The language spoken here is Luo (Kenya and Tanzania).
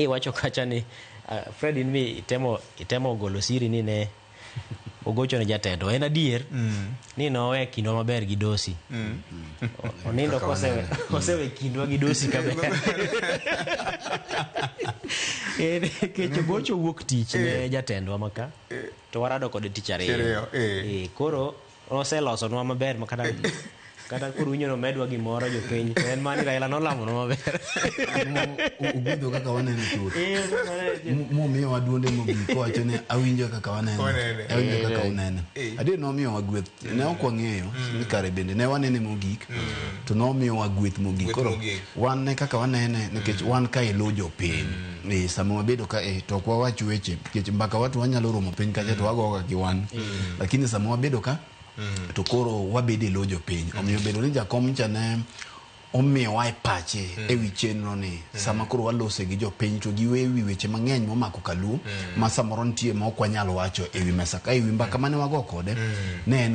wacho kacha ni Fred in mi itemo golo siri ni ne ogocho ne jatendo en adier ni nowe kindwa maber gi Dosi onindo kosewe kindwa gi Dosi kaber kecho gocho wuok tich ne jatendwa maka to warado kod tich ariyo koro oseloso nwa maber makata kata kuru winyo medwa gimoro jopiny to en mani Raila nolamo no maber ugudo kaka wanene tu mo miyo waduonde mogiko wacho ne awinjo kaka wanene awinjo kaka unene ade no miyo wagweth ne ok wang'eyo ni kare bende ne wanene mogik to no miyo wagweth mogik koro wan ne kaka wanene nikech wan ka ilo jopiny sama wabedo ka to kwa wacho weche nikech mbaka watu wanyalo romo piny kacha to wagoga gi wan lakini sama wabedo ka to koro wabede lojo piny omiyo bedo ni jakom cha ne omiyo wa pache ewi chenro ni sama koro walose gi jopiny to giwewi weche mang'eny momako kalu ma samoro nitie ma ok wanyalo wacho ewi mesa ka ewi mbaka mane wago kode ne en